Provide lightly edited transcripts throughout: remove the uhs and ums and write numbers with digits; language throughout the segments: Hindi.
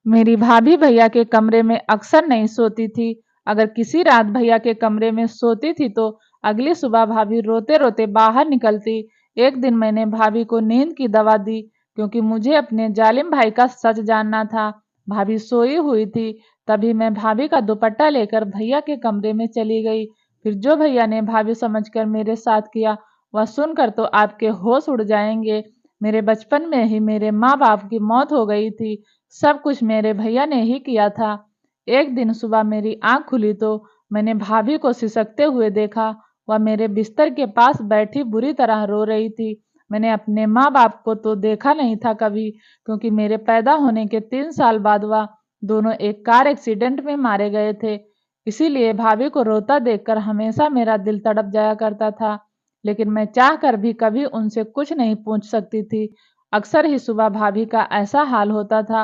मेरी भाभी भैया के कमरे में अक्सर नहीं सोती थी। अगर किसी रात भैया के कमरे में सोती थी तो अगली सुबह भाभी रोते रोते बाहर निकलती। एक दिन मैंने भाभी को नींद की दवा दी क्योंकि मुझे अपने जालिम भाई का सच जानना था। भाभी सोई हुई थी। तभी मैं भाभी का दुपट्टा लेकर भैया के कमरे में चली गई। फिर जो भैया ने भाभी समझकर मेरे साथ किया वह सुनकर तो आपके होश उड़ जाएंगे। मेरे बचपन में ही मेरे माँ बाप की मौत हो गई थी। सब कुछ मेरे भैया ने ही किया था। एक दिन सुबह मेरी आंख खुली तो मैंने भाभी को सिसकते हुए देखा। वह मेरे बिस्तर के पास बैठी बुरी तरह रो रही थी। मैंने अपने माँ बाप को तो देखा नहीं था कभी, क्योंकि मेरे पैदा होने के 3 साल बाद वह दोनों एक कार एक्सीडेंट में मारे गए थे। इसीलिए भाभी को रोता देखकर हमेशा मेरा दिल तड़प जाया करता था। लेकिन मैं चाह कर भी कभी उनसे कुछ नहीं पूछ सकती थी। अक्सर ही सुबह भाभी का ऐसा हाल होता था।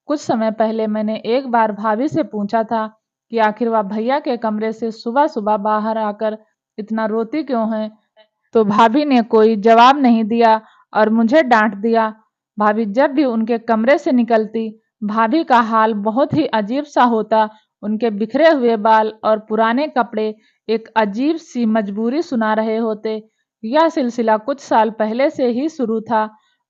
कुछ समय पहले मैंने एक बार भाभी से पूछा था कि आखिर वह भैया के कमरे से सुबह सुबह बाहर आकर इतना रोती क्यों है, तो भाभी ने कोई जवाब नहीं दिया और मुझे डांट दिया। भाभी जब भी उनके कमरे से निकलती, भाभी का हाल बहुत ही अजीब सा होता। उनके बिखरे हुए बाल और पुराने कपड़े एक अजीब सी मजबूरी सुना रहे होते। यह सिलसिला कुछ साल पहले से ही शुरू था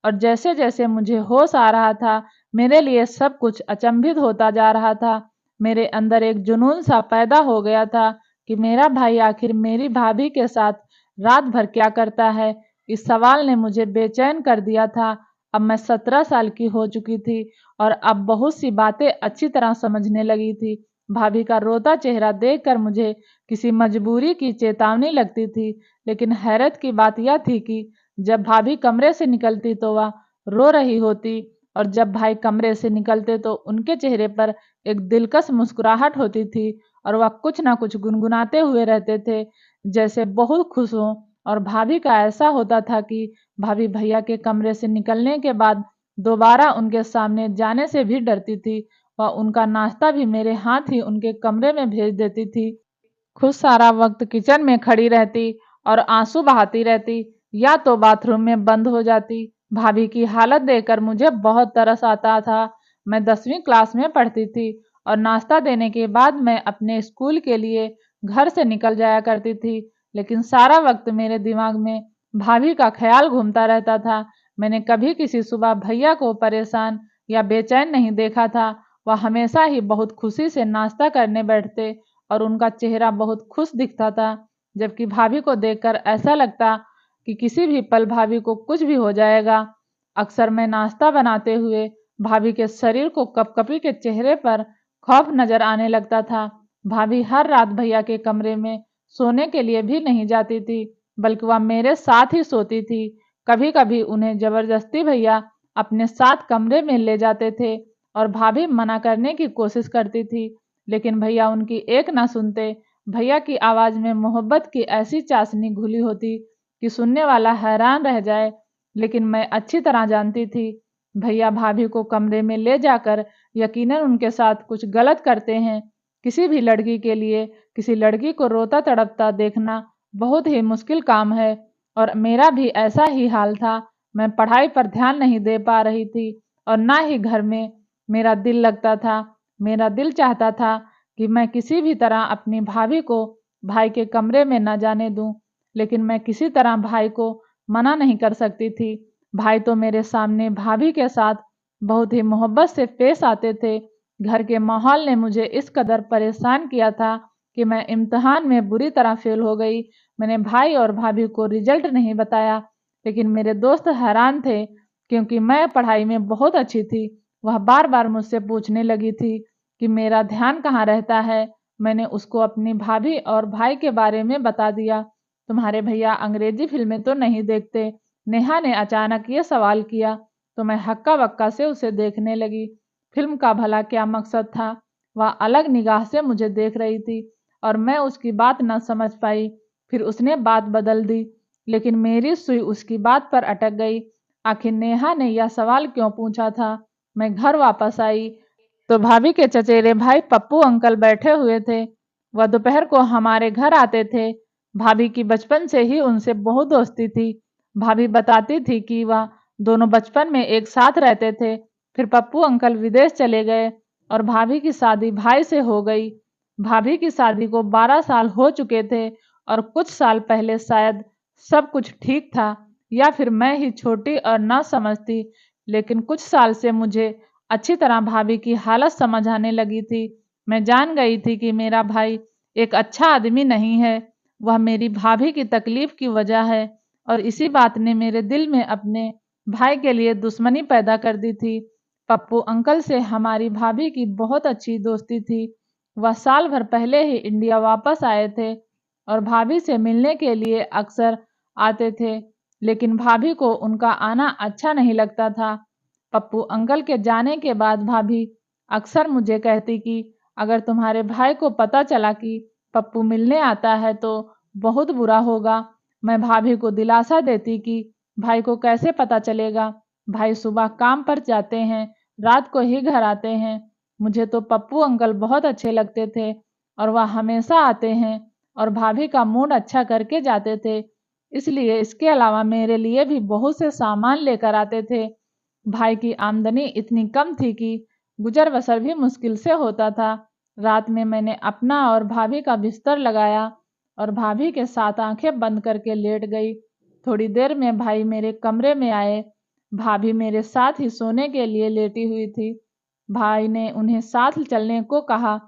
और जैसे जैसे मुझे होश आ रहा था, मेरे लिए सब कुछ अचंभित होता जा रहा था। मेरे अंदर एक जुनून सा पैदा हो गया था कि मेरा भाई आखिर मेरी भाभी के साथ रात भर क्या करता है। इस सवाल ने मुझे बेचैन कर दिया था। अब मैं 17 साल की हो चुकी थी और अब बहुत सी बातें अच्छी तरह समझने लगी थी। भाभी का रोता चेहरा देखकर मुझे किसी मजबूरी की चेतावनी लगती थी। लेकिन हैरत की बात यह थी कि जब भाभी कमरे से निकलती तो वह रो रही होती और जब भाई कमरे से निकलते तो उनके चेहरे पर एक दिलकश मुस्कुराहट होती थी और वह कुछ ना कुछ गुनगुनाते हुए रहते थे, जैसे बहुत खुश हों। और भाभी का ऐसा होता था कि भाभी भैया के कमरे से निकलने के बाद दोबारा उनके सामने जाने से भी डरती थी। वह उनका नाश्ता भी मेरे हाथ ही उनके कमरे में भेज देती थी। खुद सारा वक्त किचन में खड़ी रहती और आंसू बहाती रहती या तो बाथरूम में बंद हो जाती। भाभी की हालत देखकर मुझे बहुत तरस आता था। मैं 10वीं क्लास में पढ़ती थी और नाश्ता देने के बाद मैं अपने स्कूल के लिए घर से निकल जाया करती थी। लेकिन सारा वक्त मेरे दिमाग में भाभी का ख्याल घूमता रहता था। मैंने कभी किसी सुबह भैया को परेशान या बेचैन नहीं देखा था। वह हमेशा ही बहुत खुशी से नाश्ता करने बैठते और उनका चेहरा बहुत खुश दिखता था। जबकि भाभी को देखकर ऐसा लगता कि किसी भी पल भाभी को कुछ भी हो जाएगा। अक्सर मैं नाश्ता बनाते हुए भाभी के शरीर को कपकपी के चेहरे पर खौफ नजर आने लगता था। भाभी हर रात भैया के कमरे में सोने के लिए भी नहीं जाती थी, बल्कि वह मेरे साथ ही सोती थी। कभी कभी उन्हें जबरदस्ती भैया अपने साथ कमरे में ले जाते थे और भाभी मना करने की कोशिश करती थी, लेकिन भैया उनकी एक ना सुनते। भैया की आवाज में मोहब्बत की ऐसी चाशनी घुली होती कि सुनने वाला हैरान रह जाए। लेकिन मैं अच्छी तरह जानती थी भैया भाभी को कमरे में ले जाकर यकीनन उनके साथ कुछ गलत करते हैं। किसी भी लड़की के लिए किसी लड़की को रोता तड़पता देखना बहुत ही मुश्किल काम है और मेरा भी ऐसा ही हाल था। मैं पढ़ाई पर ध्यान नहीं दे पा रही थी और ना ही घर में मेरा दिल लगता था। मेरा दिल चाहता था कि मैं किसी भी तरह अपनी भाभी को भाई के कमरे में न जाने दूं, लेकिन मैं किसी तरह भाई को मना नहीं कर सकती थी। भाई तो मेरे सामने भाभी के साथ बहुत ही मोहब्बत से पेश आते थे। घर के माहौल ने मुझे इस कदर परेशान किया था कि मैं इम्तिहान में बुरी तरह फेल हो गई। मैंने भाई और भाभी को रिजल्ट नहीं बताया, लेकिन मेरे दोस्त हैरान थे क्योंकि मैं पढ़ाई में बहुत अच्छी थी। वह बार बार मुझसे पूछने लगी थी कि मेरा ध्यान कहाँ रहता है। मैंने उसको अपनी भाभी और भाई के बारे में बता दिया। तुम्हारे भैया अंग्रेजी फिल्में तो नहीं देखते? नेहा ने अचानक ये सवाल किया तो मैं हक्का बक्का से उसे देखने लगी। फिल्म का भला क्या मकसद था? वह अलग निगाह से मुझे देख रही थी और मैं उसकी बात न समझ पाई। फिर उसने बात बदल दी, लेकिन मेरी सुई उसकी बात पर अटक गई। आखिर नेहा ने यह सवाल क्यों पूछा था? मैं घर वापस आई तो भाभी के चचेरे भाई पप्पू अंकल बैठे हुए थे। वह दोपहर को हमारे घर आते थे। भाभी की बचपन से ही उनसे बहुत दोस्ती थी। भाभी बताती थी कि वह दोनों बचपन में एक साथ रहते थे। फिर पप्पू अंकल विदेश चले गए और भाभी की शादी भाई से हो गई। भाभी की शादी को 12 साल हो चुके थे और कुछ साल पहले शायद सब कुछ ठीक था, या फिर मैं ही छोटी और ना समझती, लेकिन कुछ साल से मुझे अच्छी तरह भाभी की हालत समझ आने लगी थी। मैं जान गई थी कि मेरा भाई एक अच्छा आदमी नहीं है, वह मेरी भाभी की तकलीफ की वजह है, और इसी बात ने मेरे दिल में अपने भाई के लिए दुश्मनी पैदा कर दी थी। पप्पू अंकल से हमारी भाभी की बहुत अच्छी दोस्ती थी। वह साल भर पहले ही इंडिया वापस आए थे और भाभी से मिलने के लिए अक्सर आते थे, लेकिन भाभी को उनका आना अच्छा नहीं लगता था। पप्पू अंकल के जाने के बाद भाभी अक्सर मुझे कहती कि अगर तुम्हारे भाई को पता चला कि पप्पू मिलने आता है तो बहुत बुरा होगा। मैं भाभी को दिलासा देती कि भाई को कैसे पता चलेगा, भाई सुबह काम पर जाते हैं, रात को ही घर आते हैं। मुझे तो पप्पू अंकल बहुत अच्छे लगते थे और वह हमेशा आते हैं और भाभी का मूड अच्छा करके जाते थे। इसलिए इसके अलावा मेरे लिए भी बहुत से सामान लेकर आते थे। भाई की आमदनी इतनी कम थी कि गुजर बसर भी मुश्किल से होता था। रात में मैंने अपना और भाभी का बिस्तर लगाया और भाभी के साथ आंखें बंद करके लेट गई। थोड़ी देर में भाई मेरे कमरे में आए। भाभी मेरे साथ ही सोने के लिए लेटी हुई थी। भाई ने उन्हें साथ चलने को कहा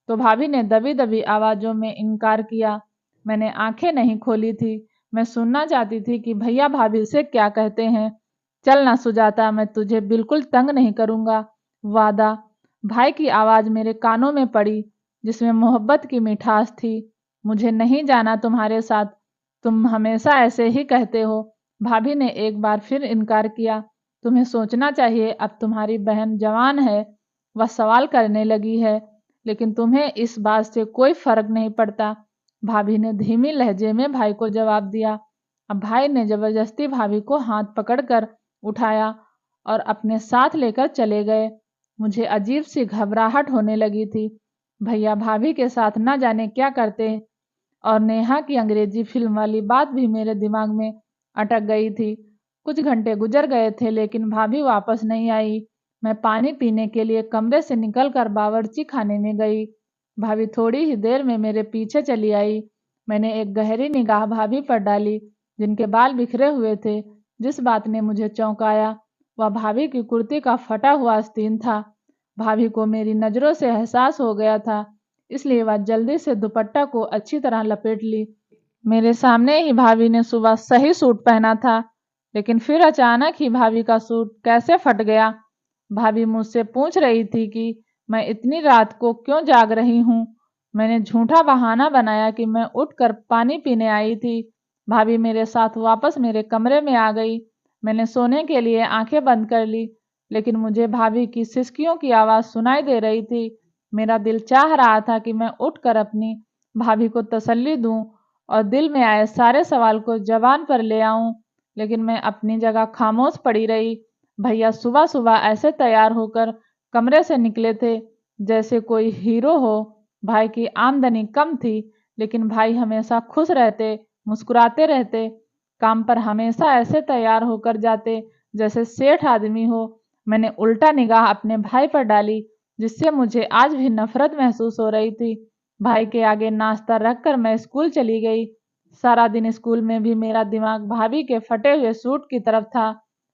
तो भाभी ने दबी दबी आवाजों में इनकार किया। मैंने आंखें नहीं खोली थी। मैं सुनना चाहती थी कि भैया भाभी से क्या कहते हैं। चल ना सुजाता, मैं तुझे बिल्कुल तंग नहीं करूंगा, वादा। भाई की आवाज मेरे कानों में पड़ी, जिसमें मोहब्बत की मिठास थी। मुझे नहीं जाना तुम्हारे साथ, तुम हमेशा ऐसे ही कहते हो। भाभी ने एक बार फिर इनकार किया। तुम्हें सोचना चाहिए, अब तुम्हारी बहन जवान है, वह सवाल करने लगी है, लेकिन तुम्हें इस बात से कोई फर्क नहीं पड़ता। भाभी ने धीमी लहजे में भाई को जवाब दिया। अब भाई ने जबरदस्ती भाभी को हाथ पकड़कर उठाया और अपने साथ लेकर चले गए। मुझे अजीब सी घबराहट होने लगी थी। भैया भाभी के साथ न जाने क्या करते, और नेहा की अंग्रेजी फिल्म वाली बात भी मेरे दिमाग में अटक गई थी। कुछ घंटे गुजर गए थे लेकिन भाभी वापस नहीं आई। मैं पानी पीने के लिए कमरे से निकलकर बावर्ची खाने में गई। भाभी थोड़ी ही देर में मेरे पीछे चली आई। मैंने एक गहरी निगाह भाभी पर डाली, जिनके बाल बिखरे हुए थे। जिस बात ने मुझे चौंकाया वह भाभी की कुर्ती का फटा हुआ आस्तीन था। भाभी को मेरी नजरों से एहसास हो गया था, इसलिए वह जल्दी से दुपट्टा को अच्छी तरह लपेट ली। मेरे सामने ही भाभी ने सुबह सही सूट पहना था, लेकिन फिर अचानक ही भाभी का सूट कैसे फट गया। भाभी मुझसे पूछ रही थी कि मैं इतनी रात को क्यों जाग रही हूँ। मैंने झूठा बहाना बनाया कि मैं उठकर पानी पीने आई थी। भाभी मेरे साथ वापस मेरे कमरे में आ गई। मैंने सोने के लिए आंखें बंद कर ली, लेकिन मुझे भाभी की सिसकियों की आवाज़ सुनाई दे रही थी। मेरा दिल चाह रहा था कि मैं उठकर अपनी भाभी को तसल्ली दूं और दिल में आए सारे सवाल को जबान पर ले आऊं, लेकिन मैं अपनी जगह खामोश पड़ी रही। भैया सुबह सुबह ऐसे तैयार होकर कमरे से निकले थे जैसे कोई हीरो हो। भाई की आमदनी कम थी, लेकिन भाई हमेशा खुश रहते, मुस्कुराते रहते। काम पर हमेशा ऐसे तैयार होकर जाते जैसे सेठ आदमी हो। मैंने उल्टा निगाह अपने भाई पर डाली, जिससे मुझे आज भी नफरत महसूस हो रही थी। भाई के आगे नाश्ता रखकर मैं स्कूल चली गई। सारा दिन स्कूल में भी मेरा दिमाग भाभी के फटे हुए सूट की तरफ था।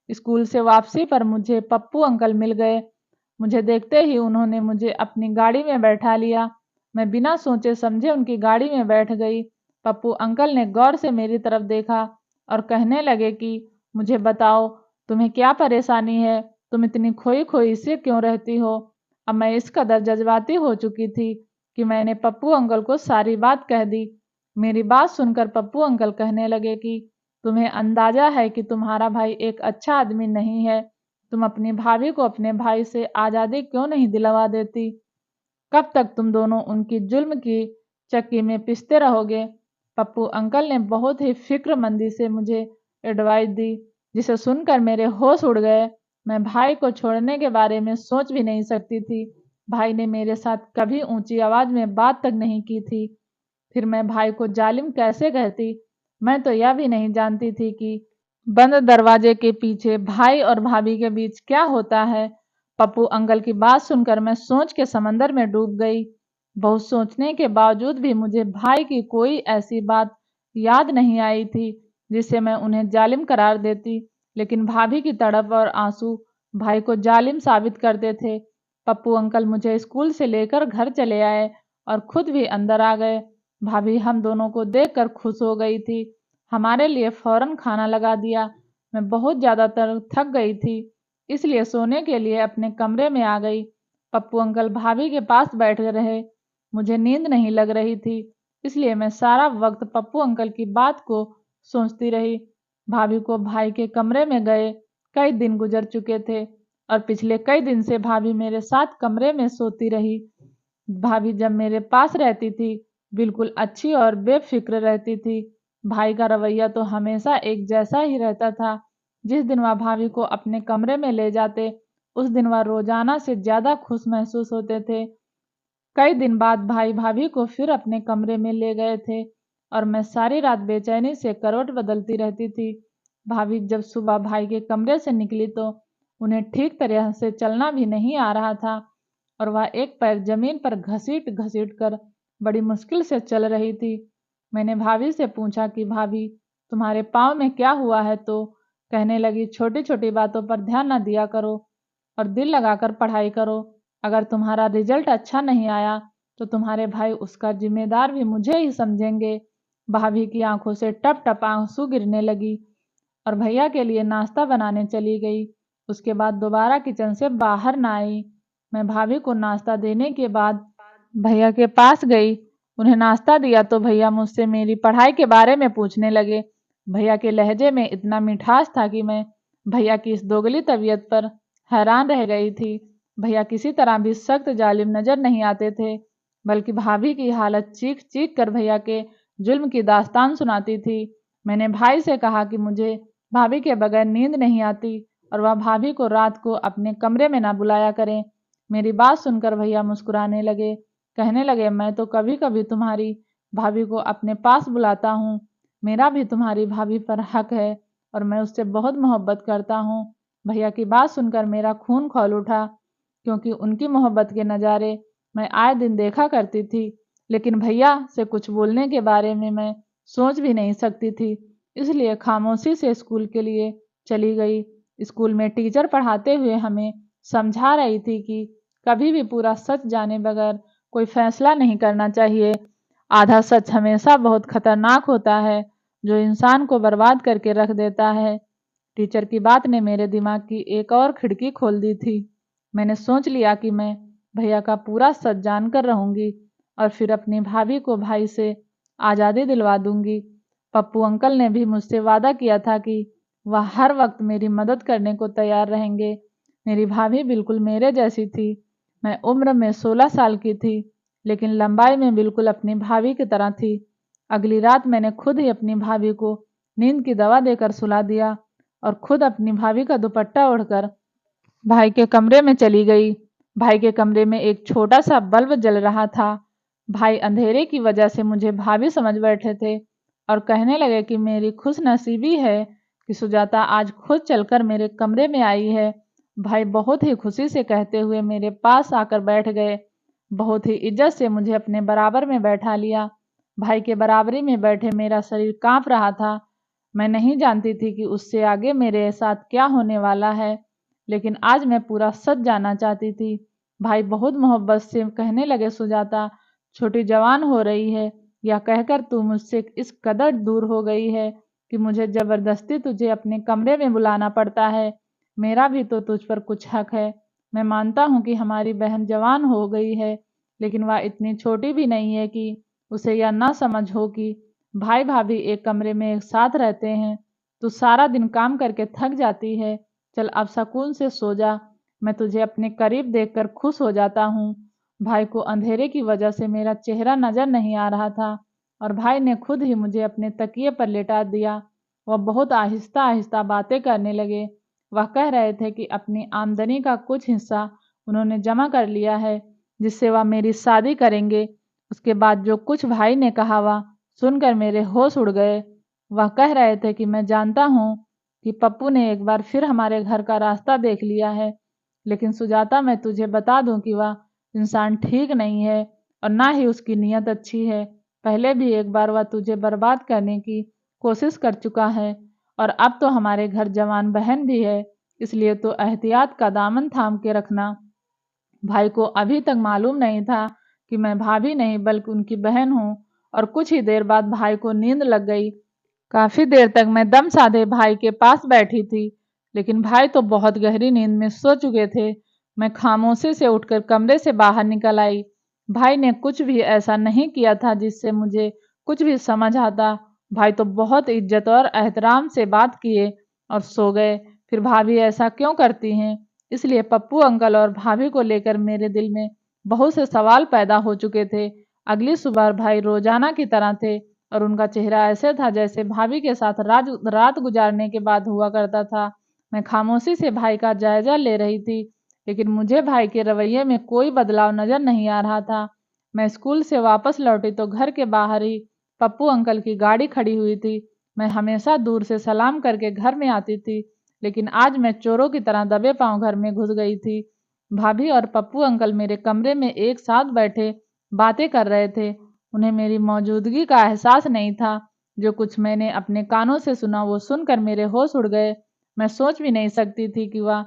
स्कूल से वापसी पर मुझे पप्पू अंकल मिल गए। मुझे देखते ही उन्होंने मुझे अपनी गाड़ी में बैठा लिया। मैं बिना सोचे समझे उनकी गाड़ी में बैठ गई। पप्पू अंकल ने गौर से मेरी तरफ देखा और कहने लगे कि मुझे बताओ, तुम्हें क्या परेशानी है, तुम इतनी खोई खोई से क्यों रहती हो। अब मैं इस कदर जज्बाती हो चुकी थी कि मैंने पप्पू अंकल को सारी बात कह दी। मेरी बात सुनकर पप्पू अंकल कहने लगे कि तुम्हें अंदाजा है कि तुम्हारा भाई एक अच्छा आदमी नहीं है। तुम अपनी भाभी को अपने भाई से आज़ादी क्यों नहीं दिलवा देती। कब तक तुम दोनों उनकी जुल्म की चक्की में पिसते रहोगे। पप्पू अंकल ने बहुत ही फिक्रमंदी से मुझे एडवाइस दी, जिसे सुनकर मेरे होश उड़ गए। मैं भाई को छोड़ने के बारे में सोच भी नहीं सकती थी। भाई ने मेरे साथ कभी ऊंची आवाज में बात तक नहीं की थी, फिर मैं भाई को जालिम कैसे कहती। मैं तो यह भी नहीं जानती थी कि बंद दरवाजे के पीछे भाई और भाभी के बीच क्या होता है। पप्पू अंकल की बात सुनकर मैं सोच के समंदर में डूब गई। बहुत सोचने के बावजूद भी मुझे भाई की कोई ऐसी बात याद नहीं आई थी जिससे मैं उन्हें जालिम करार देती, लेकिन भाभी की तड़प और आंसू भाई को जालिम साबित करते थे। पप्पू अंकल मुझे स्कूल से लेकर घर चले आए और खुद भी अंदर आ गए। भाभी हम दोनों को देखकर खुश हो गई थी। हमारे लिए फौरन खाना लगा दिया। मैं बहुत ज्यादातर थक गई थी, इसलिए सोने के लिए अपने कमरे में आ गई। पप्पू अंकल भाभी के पास बैठ रहे। मुझे नींद नहीं लग रही थी, इसलिए मैं सारा वक्त पप्पू अंकल की बात को सोचती रही। भाभी को भाई के कमरे में गए कई दिन गुजर चुके थे और पिछले कई दिन से भाभी मेरे साथ कमरे में सोती रही। भाभी जब मेरे पास रहती थी बिल्कुल अच्छी और बेफिक्र रहती थी। भाई का रवैया तो हमेशा एक जैसा ही रहता था। जिस दिन वह भाभी को अपने कमरे में ले जाते उस दिन वह रोजाना से ज्यादा खुश महसूस होते थे। कई दिन बाद भाई भाभी को फिर अपने कमरे में ले गए थे और मैं सारी रात बेचैनी से करवट बदलती रहती थी। भाभी जब सुबह भाई के कमरे से निकली तो उन्हें ठीक तरह से चलना भी नहीं आ रहा था और वह एक पैर जमीन पर घसीट घसीट कर बड़ी मुश्किल से चल रही थी। मैंने भाभी से पूछा कि भाभी तुम्हारे पाँव में क्या हुआ है, तो कहने लगी छोटी छोटी बातों पर ध्यान न दिया करो और दिल लगाकर पढ़ाई करो। अगर तुम्हारा रिजल्ट अच्छा नहीं आया तो तुम्हारे भाई उसका जिम्मेदार भी मुझे ही समझेंगे। भाभी की आंखों से टप टप आंसू गिरने लगी और भैया के लिए नाश्ता बनाने चली गई। उसके बाद दोबारा किचन से बाहर ना आई। मैं भाभी को नाश्ता देने के बाद भैया के पास गई। उन्हें नाश्ता दिया तो भैया मुझसे मेरी पढ़ाई के बारे में पूछने लगे। भैया के लहजे में इतना मिठास था कि मैं भैया की इस दोगली तबीयत पर हैरान रह गई थी। भैया किसी तरह भी सख्त जालिम नजर नहीं आते थे, बल्कि भाभी की हालत चीख चीख कर भैया के जुल्म की दास्तान सुनाती थी। मैंने भाई से कहा कि मुझे भाभी के बगैर नींद नहीं आती और वह भाभी को रात को अपने कमरे में ना बुलाया करें। मेरी बात सुनकर भैया मुस्कुराने लगे। कहने लगे मैं तो कभी कभी तुम्हारी भाभी को अपने पास बुलाता हूँ। मेरा भी तुम्हारी भाभी पर हक है और मैं उससे बहुत मोहब्बत करता हूँ। भैया की बात सुनकर मेरा खून खौल उठा, क्योंकि उनकी मोहब्बत के नज़ारे मैं आए दिन देखा करती थी, लेकिन भैया से कुछ बोलने के बारे में मैं सोच भी नहीं सकती थी। इसलिए खामोशी से स्कूल के लिए चली गई। स्कूल में टीचर पढ़ाते हुए हमें समझा रही थी कि कभी भी पूरा सच जाने बगैर कोई फैसला नहीं करना चाहिए। आधा सच हमेशा बहुत खतरनाक होता है, जो इंसान को बर्बाद करके रख देता है। टीचर की बात ने मेरे दिमाग की एक और खिड़की खोल दी थी। मैंने सोच लिया कि मैं भैया का पूरा सच जानकर रहूंगी और फिर अपनी भाभी को भाई से आज़ादी दिलवा दूंगी। पप्पू अंकल ने भी मुझसे वादा किया था कि वह हर वक्त मेरी मदद करने को तैयार रहेंगे। मेरी भाभी बिल्कुल मेरे जैसी थी। मैं उम्र में 16 साल की थी, लेकिन लंबाई में बिल्कुल अपनी भाभी की तरह थी। अगली रात मैंने खुद ही अपनी भाभी को नींद की दवा देकर सुला दिया और खुद अपनी भाभी का दुपट्टा ओढ़कर भाई के कमरे में चली गई। भाई के कमरे में एक छोटा सा बल्ब जल रहा था। भाई अंधेरे की वजह से मुझे भाभी समझ बैठे थे और कहने लगे कि मेरी खुशनसीबी है कि सुजाता आज खुद चलकर मेरे कमरे में आई है। भाई बहुत ही खुशी से कहते हुए मेरे पास आकर बैठ गए। बहुत ही इज्जत से मुझे अपने बराबर में बैठा लिया। भाई के बराबरी में बैठे मेरा शरीर कांप रहा था। मैं नहीं जानती थी कि उससे आगे मेरे साथ क्या होने वाला है, लेकिन आज मैं पूरा सच जानना चाहती थी। भाई बहुत मोहब्बत से कहने लगे सुजाता छोटी जवान हो रही है, या कहकर तू मुझसे इस कदर दूर हो गई है कि मुझे जबरदस्ती तुझे अपने कमरे में बुलाना पड़ता है। मेरा भी तो तुझ पर कुछ हक है। मैं मानता हूँ कि हमारी बहन जवान हो गई है, लेकिन वह इतनी छोटी भी नहीं है कि उसे यह ना समझ हो कि भाई भाभी एक कमरे में एक साथ रहते हैं। तू सारा दिन काम करके थक जाती है, चल अब सुकून से सो जा। मैं तुझे अपने करीब देखकर खुश हो जाता हूँ। भाई को अंधेरे की वजह से मेरा चेहरा नजर नहीं आ रहा था और भाई ने खुद ही मुझे अपने तकिए पर लेटा दिया। वह बहुत आहिस्ता आहिस्ता बातें करने लगे। वह कह रहे थे कि अपनी आमदनी का कुछ हिस्सा उन्होंने जमा कर लिया है, जिससे वह मेरी शादी करेंगे। उसके बाद जो कुछ भाई ने कहा वह सुनकर मेरे होश उड़ गए। वह कह रहे थे कि मैं जानता हूँ कि पप्पू ने एक बार फिर हमारे घर का रास्ता देख लिया है, लेकिन सुजाता, मैं तुझे बता दूं कि वह इंसान ठीक नहीं है और ना ही उसकी नीयत अच्छी है। पहले भी एक बार वह तुझे बर्बाद करने की कोशिश कर चुका है और अब तो हमारे घर जवान बहन भी है, इसलिए तो एहतियात का दामन थाम के रखना। भाई को अभी तक मालूम नहीं था कि मैं भाभी नहीं बल्कि उनकी बहन हूँ और कुछ ही देर बाद भाई को नींद लग गई। काफी देर तक मैं दम साधे भाई के पास बैठी थी, लेकिन भाई तो बहुत गहरी नींद में सो चुके थे। मैं खामोशी से उठकर कमरे से बाहर निकल आई। भाई ने कुछ भी ऐसा नहीं किया था जिससे मुझे कुछ भी समझ आता। भाई तो बहुत इज्जत और एहतराम से बात किए और सो गए। फिर भाभी ऐसा क्यों करती हैं? इसलिए पप्पू अंकल और भाभी को लेकर मेरे दिल में बहुत से सवाल पैदा हो चुके थे। अगली सुबह भाई रोजाना की तरह थे और उनका चेहरा ऐसे था जैसे भाभी के साथ रात गुजारने के बाद हुआ करता था। मैं खामोशी से भाई का जायजा ले रही थी, लेकिन मुझे भाई के रवैये में कोई बदलाव नजर नहीं आ रहा था। मैं स्कूल से वापस लौटी तो घर के बाहर ही पप्पू अंकल की गाड़ी खड़ी हुई थी। मैं हमेशा दूर से सलाम करके घर में आती थी, लेकिन आज मैं चोरों की तरह दबे पांव घर में घुस गई थी। भाभी और पप्पू अंकल मेरे कमरे में एक साथ बैठे बातें कर रहे थे। उन्हें मेरी मौजूदगी का एहसास नहीं था। जो कुछ मैंने अपने कानों से सुना वो सुनकर मेरे होश उड़ गए। मैं सोच भी नहीं सकती थी कि वह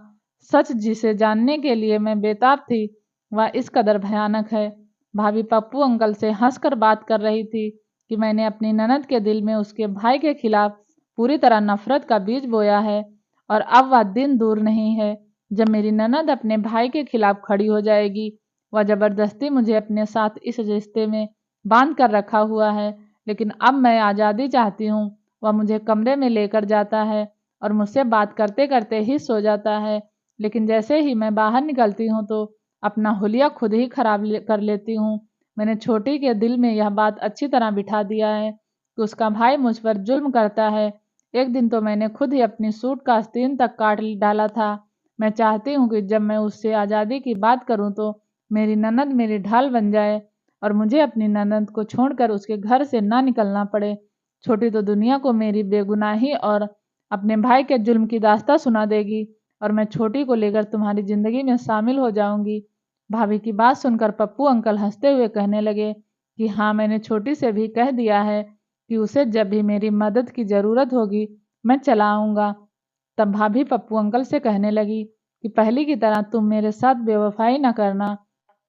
सच जिसे जानने के लिए मैं बेताब थी वह इस कदर भयानक है। भाभी पप्पू अंकल से हंसकर बात कर रही थी कि मैंने अपनी ननद के दिल में उसके भाई के खिलाफ पूरी तरह नफरत का बीज बोया है और अब वह दिन दूर नहीं है जब मेरी ननद अपने भाई के खिलाफ खड़ी हो जाएगी। वह जबरदस्ती मुझे अपने साथ इस रिश्ते में बांध कर रखा हुआ है, लेकिन अब मैं आज़ादी चाहती हूँ। वह मुझे कमरे में लेकर जाता है और मुझसे बात करते करते ही सो जाता है, लेकिन जैसे ही मैं बाहर निकलती हूँ तो अपना हुलिया खुद ही कर लेती हूँ। मैंने छोटी के दिल में यह बात अच्छी तरह बिठा दिया है कि उसका भाई मुझ पर जुल्म करता है। एक दिन तो मैंने खुद ही अपनी सूट का आस्तीन तक काट डाला था। मैं चाहती हूँ कि जब मैं उससे आज़ादी की बात करूँ तो मेरी ननद मेरी ढाल बन जाए और मुझे अपनी ननद को छोड़कर उसके घर से ना निकलना पड़े। छोटी तो दुनिया को मेरी बेगुनाही और अपने भाई के जुल्म की दास्तां सुना देगी और मैं छोटी को लेकर तुम्हारी जिंदगी में शामिल हो जाऊंगी। भाभी की बात सुनकर पप्पू अंकल हंसते हुए कहने लगे कि हाँ, मैंने छोटी से भी कह दिया है कि उसे जब भी मेरी मदद की जरूरत होगी मैं चला आऊंगा। तब भाभी पप्पू अंकल से कहने लगी कि पहले की तरह तुम मेरे साथ बेवफाई न करना।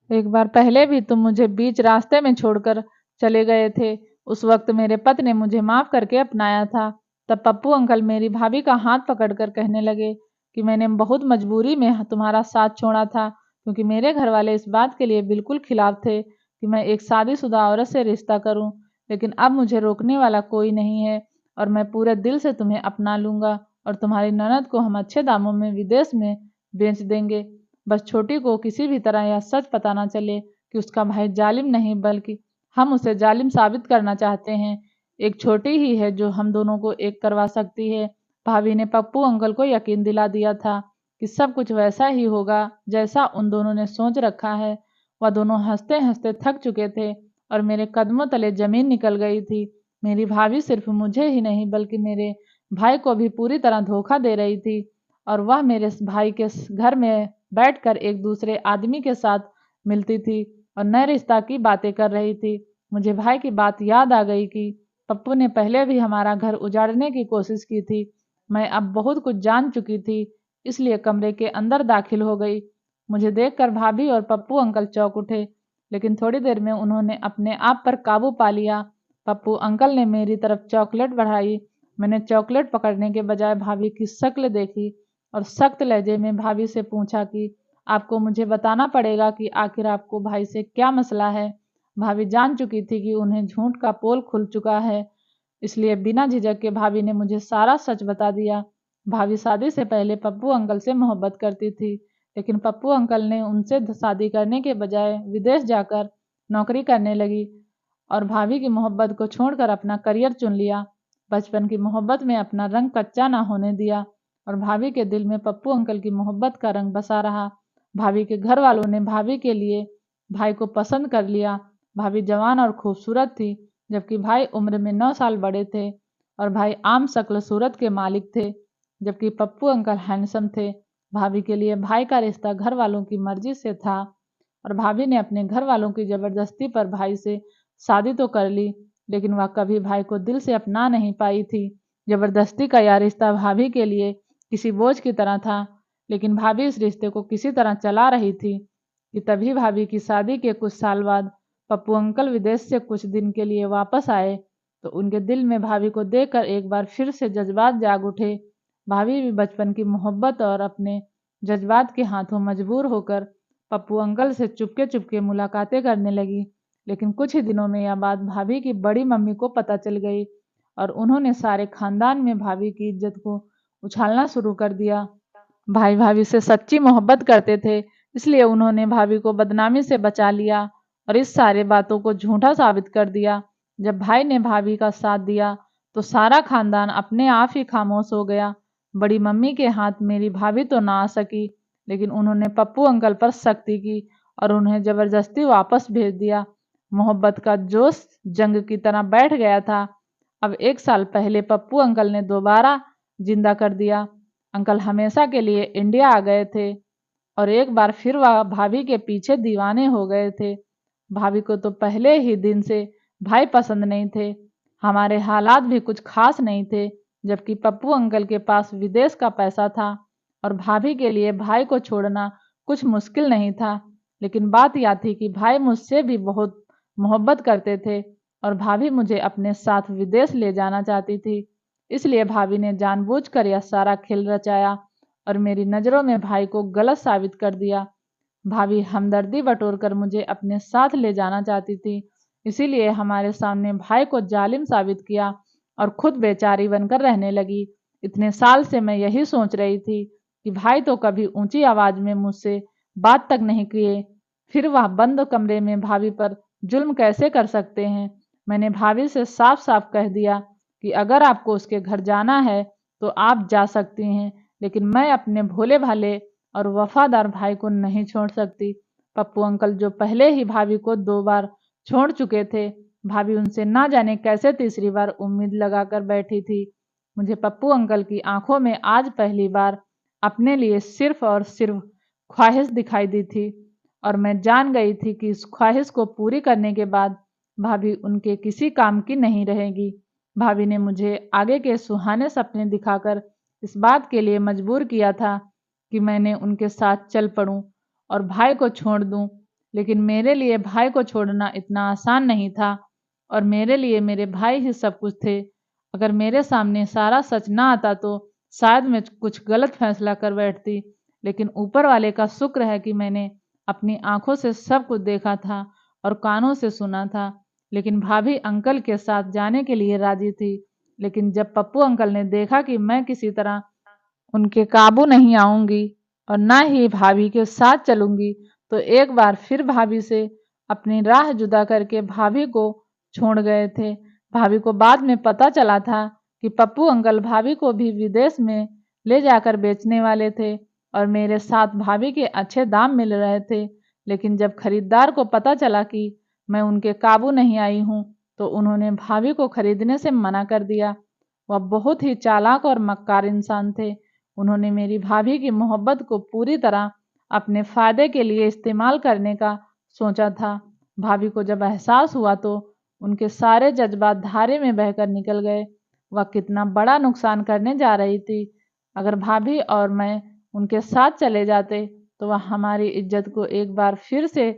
एक बार पहले भी तुम मुझे बीच रास्ते में छोड़कर चले गए थे। उस वक्त मेरे पति ने मुझे माफ करके अपनाया था। तब पप्पू अंकल मेरी भाभी का हाथ पकड़कर कहने लगे कि मैंने बहुत मजबूरी में तुम्हारा साथ छोड़ा था, क्योंकि मेरे घर वाले इस बात के लिए बिल्कुल खिलाफ थे कि मैं एक शादीशुदा औरत से रिश्ता करूं। लेकिन अब मुझे रोकने वाला कोई नहीं है और मैं पूरे दिल से तुम्हें अपना लूंगा और तुम्हारी ननद को हम अच्छे दामों में विदेश में बेच देंगे। बस छोटी को किसी भी तरह यह सच पता ना चले कि उसका भाई जालिम नहीं बल्कि हम उसे जालिम साबित करना चाहते हैं। एक छोटी ही है जो हम दोनों को एक करवा सकती है। भाभी ने पप्पू अंकल को यकीन दिला दिया था कि सब कुछ वैसा ही होगा जैसा उन दोनों ने सोच रखा है। वह दोनों हंसते हंसते थक चुके थे और मेरे कदमों तले जमीन निकल गई थी। मेरी भाभी सिर्फ मुझे ही नहीं बल्कि मेरे भाई को भी पूरी तरह धोखा दे रही थी और वह मेरे भाई के घर में बैठकर एक दूसरे आदमी के साथ मिलती थी और नए रिश्ता की बातें कर रही थी। मुझे भाई की बात याद आ गई कि पप्पू ने पहले भी हमारा घर उजाड़ने की कोशिश की थी। मैं अब बहुत कुछ जान चुकी थी, इसलिए कमरे के अंदर दाखिल हो गई। मुझे देखकर भाभी और पप्पू अंकल चौंक उठे, लेकिन थोड़ी देर में उन्होंने अपने आप पर काबू पा लिया। पप्पू अंकल ने मेरी तरफ चॉकलेट बढ़ाई। मैंने चॉकलेट पकड़ने के बजाय भाभी की शक्ल देखी और सख्त लहजे में भाभी से पूछा कि आपको मुझे बताना पड़ेगा कि आखिर आपको भाई से क्या मसला है। भाभी जान चुकी थी कि उन्हें झूठ का पोल खुल चुका है, इसलिए बिना झिझक के भाभी ने मुझे सारा सच बता दिया। भाभी शादी से पहले पप्पू अंकल से मोहब्बत करती थी, लेकिन पप्पू अंकल ने उनसे शादी करने के बजाय विदेश जाकर नौकरी करने लगी और भाभी की मोहब्बत को छोड़कर अपना करियर चुन लिया। बचपन की मोहब्बत में अपना रंग कच्चा ना होने दिया और भाभी के दिल में पप्पू अंकल की मोहब्बत का रंग बसा रहा। भाभी के घर वालों ने भाभी के लिए भाई को पसंद कर लिया। भाभी जवान और खूबसूरत थी, जबकि भाई उम्र में 9 साल बड़े थे और भाई आम शक्ल सूरत के मालिक थे, जबकि पप्पू अंकल हैंडसम थे। भाभी के लिए भाई का रिश्ता घर वालों की मर्जी से था और भाभी ने अपने घर वालों की जबरदस्ती पर भाई से शादी तो कर ली, लेकिन वह कभी भाई को दिल से अपना नहीं पाई थी। जबरदस्ती का यह रिश्ता भाभी के लिए किसी बोझ की तरह था, लेकिन भाभी इस रिश्ते को किसी तरह चला रही थी कि तभी भाभी की शादी के कुछ साल बाद पप्पू अंकल विदेश से कुछ दिन के लिए वापस आए, तो उनके दिल में भाभी को देखकर एक बार फिर से जज्बात जाग उठे। भाभी भी बचपन की मोहब्बत और अपने जज्बात के हाथों मजबूर होकर पप्पू अंकल से चुपके चुपके मुलाकातें करने लगी। लेकिन कुछ ही दिनों में यह बात भाभी की बड़ी मम्मी को पता चल गई और उन्होंने सारे खानदान में भाभी की इज्जत को उछालना शुरू कर दिया। भाई भाभी से सच्ची मोहब्बत करते थे, इसलिए उन्होंने भाभी को बदनामी से बचा लिया और इस सारे बातों को झूठा साबित कर दिया। जब भाई ने भाभी का साथ दिया तो सारा खानदान अपने आप ही खामोश हो गया। बड़ी मम्मी के हाथ मेरी भाभी तो ना आ सकी, लेकिन उन्होंने पप्पू अंकल पर सख्ती की और उन्हें जबरदस्ती वापस भेज दिया। मोहब्बत का जोश जंग की तरह बैठ गया था। अब एक साल पहले पप्पू अंकल ने दोबारा जिंदा कर दिया। अंकल हमेशा के लिए इंडिया आ गए थे और एक बार फिर वह भाभी के पीछे दीवाने हो गए थे। भाभी को तो पहले ही दिन से भाई पसंद नहीं थे। हमारे हालात भी कुछ खास नहीं थे, जबकि पप्पू अंकल के पास विदेश का पैसा था और भाभी के लिए भाई को छोड़ना कुछ मुश्किल नहीं था। लेकिन बात यह थी कि भाई मुझसे भी बहुत मोहब्बत करते थे और भाभी मुझे अपने साथ विदेश ले जाना चाहती थी। इसलिए भाभी ने जानबूझकर यह सारा खेल रचाया और मेरी नज़रों में भाई को गलत साबित कर दिया। भाभी हमदर्दी बटोरकर मुझे अपने साथ ले जाना चाहती थी, इसीलिए हमारे सामने भाई को जालिम साबित किया और खुद बेचारी बनकर रहने लगी। इतने साल से मैं यही सोच रही थी कि भाई तो कभी ऊंची आवाज में मुझसे बात तक नहीं किए, फिर वह बंद कमरे में भाभी पर जुल्म कैसे कर सकते हैं। मैंने भाभी से साफ साफ कह दिया कि अगर आपको उसके घर जाना है तो आप जा सकती हैं, लेकिन मैं अपने भोले भाले और वफादार भाई को नहीं छोड़ सकती। पप्पू अंकल जो पहले ही भाभी को 2 बार छोड़ चुके थे, भाभी उनसे ना जाने कैसे तीसरी बार उम्मीद लगाकर बैठी थी। मुझे पप्पू अंकल की आंखों में आज पहली बार अपने लिए सिर्फ और सिर्फ ख्वाहिश दिखाई दी थी और मैं जान गई थी कि इस ख्वाहिश को पूरी करने के बाद भाभी उनके किसी काम की नहीं रहेगी। भाभी ने मुझे आगे के सुहाने सपने दिखाकर इस बात के लिए मजबूर किया था कि मैंने उनके साथ चल पड़ूं और भाई को छोड़ दूं, लेकिन मेरे लिए भाई को छोड़ना इतना आसान नहीं था और मेरे लिए मेरे भाई ही सब कुछ थे। अगर मेरे सामने सारा सच ना आता तो शायद मैं कुछ गलत फैसला कर बैठती, लेकिन ऊपर वाले का शुक्र है कि मैंने अपनी आंखों से सब कुछ देखा था और कानों से सुना था। लेकिन भाभी अंकल के साथ जाने के लिए राजी थी, लेकिन जब पप्पू अंकल ने देखा कि मैं किसी तरह उनके काबू नहीं आऊंगी और ना ही भाभी के साथ चलूंगी, तो एक बार फिर भाभी से अपनी राह जुदा करके भाभी को छोड़ गए थे। भाभी को बाद में पता चला था कि पप्पू अंकल भाभी को भी विदेश में ले जाकर बेचने वाले थे और मेरे साथ भाभी के अच्छे दाम मिल रहे थे। लेकिन जब खरीदार को पता चला कि मैं उनके काबू नहीं आई हूँ, तो उन्होंने भाभी को खरीदने से मना कर दिया। वह बहुत ही चालाक और मक्कार इंसान थे। उन्होंने मेरी भाभी की मोहब्बत को पूरी तरह अपने फायदे के लिए इस्तेमाल करने का सोचा था। भाभी को जब एहसास हुआ तो उनके सारे जज्बात धारे में बहकर निकल गए। वह कितना बड़ा नुकसान करने जा रही थी। अगर भाभी और मैं उनके साथ चले जाते तो वह हमारी इज्जत को एक बार फिर से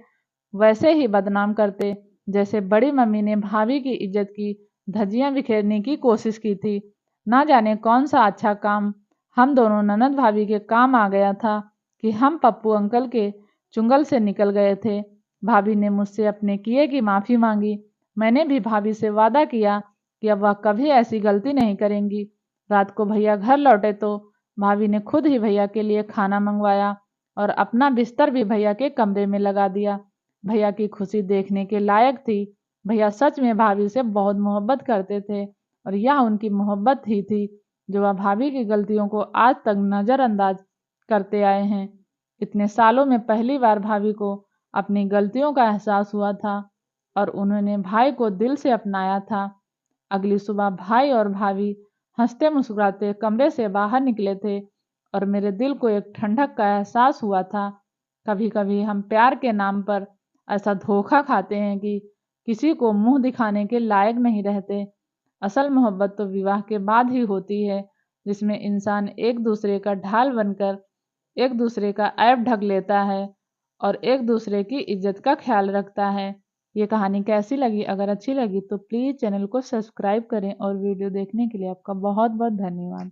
वैसे ही बदनाम करते, जैसे बड़ी मम्मी ने भाभी की इज्जत की धज्जियां बिखेरने की कोशिश की थी। ना जाने कौन सा अच्छा काम हम दोनों ननद भाभी के काम आ गया था कि हम पप्पू अंकल के चुंगल से निकल गए थे। भाभी ने मुझसे अपने किए की माफ़ी मांगी। मैंने भी भाभी से वादा किया कि अब वह कभी ऐसी गलती नहीं करेंगी। रात को भैया घर लौटे तो भाभी ने खुद ही भैया के लिए खाना मंगवाया और अपना बिस्तर भी भैया के कमरे में लगा दिया। भैया की खुशी देखने के लायक थी। भैया सच में भाभी से बहुत मोहब्बत करते थे और यह उनकी मोहब्बत ही थी जो वह भाभी की गलतियों को आज तक नज़रअंदाज करते आए हैं। इतने सालों में पहली बार भाभी को अपनी गलतियों का एहसास हुआ था और उन्होंने भाई को दिल से अपनाया था। अगली सुबह भाई और भाभी हंसते मुस्कुराते कमरे से बाहर निकले थे और मेरे दिल को एक ठंडक का एहसास हुआ था। कभी कभी हम प्यार के नाम पर ऐसा धोखा खाते हैं कि किसी को मुंह दिखाने के लायक नहीं रहते। असल मोहब्बत तो विवाह के बाद ही होती है, जिसमें इंसान एक दूसरे का ढाल बनकर एक दूसरे का ऐब ढक लेता है और एक दूसरे की इज्जत का ख्याल रखता है। ये कहानी कैसी लगी? अगर अच्छी लगी तो प्लीज़ चैनल को सब्सक्राइब करें और वीडियो देखने के लिए आपका बहुत बहुत धन्यवाद।